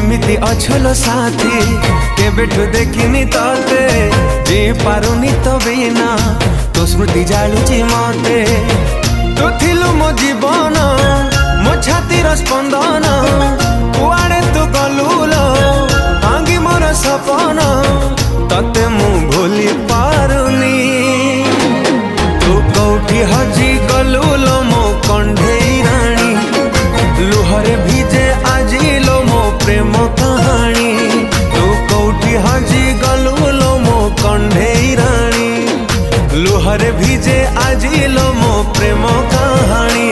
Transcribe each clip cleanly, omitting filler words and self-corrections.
केमिति अछलो साथी केबेठु देखिनी तते जी पारुनी तो बिना तो स्मृति जालुची मते तू थिलु मो जीवन मो छातीर स्पंदन कुआड़े तू गलुलो आंगी मोर सपन तते मु भूली पारुनी तू कौठी हजी गलुलो मो कंढेई राणी लुहरे भिजे आजिलो मो प्रेम कहानी तू कौठी हजी गलुलो मो कंढेई राणी लुहरे भिजे आजिलो मो प्रेम कहानी।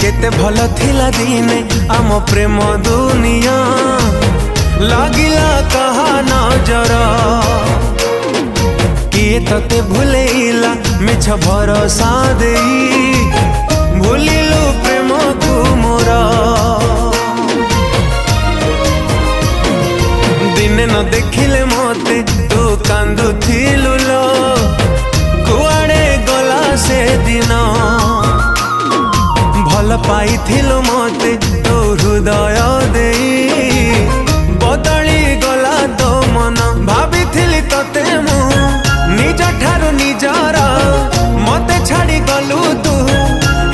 केते भल थिला दिने आम प्रेम दुनिया लागिला कहा नजर किए तते भूलेला मिछ भरोसा देई भूलिलु प्रेम को मोरा दिने न देखिले मते तू कांदु थिलु लो कुआड़े गला से दिन भल पाइथिलु मते तो हृदय देई बदली गला तो मन भाविथिली तते मु निज ठारु निजर मते छाड़ी गलु तू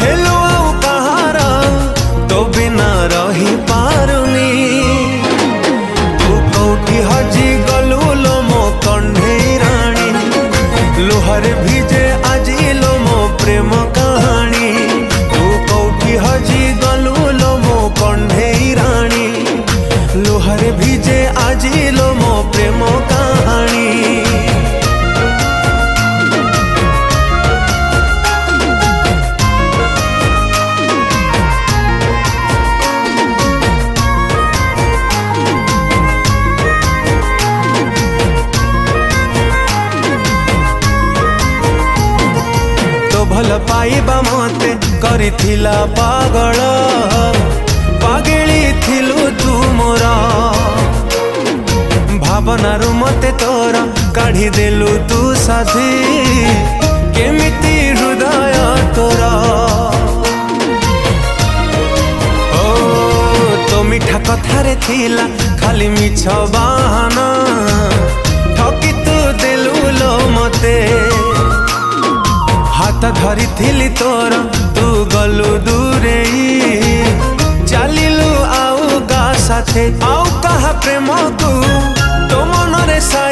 हेलो आउ कहार तो बिना रही पारुनी तू कौठी हजी गलु लो मो कंढेई राणी लुहरे भिजे आजिलो मो प्रेम कहानी हजी गलु लो मो कंढेई राणी लुहरे भिजे आजिलो मो प्रेम कहानी। तो भल पाइबा मते करिथिला पागल पागेली थिलु तू मोरा भावनारु मते तोरा काढ़ी देलु तू साथी केमिति हृदय तोरा ओ तो मिठा कथारे थिला खाली मिछ बाहाना ठकी तू देलु लो मते हाथ धरी थिली तोर तू गलु दूरे चलिलु आउ गा साथे आउ कहा प्रेम को तो मनरे सा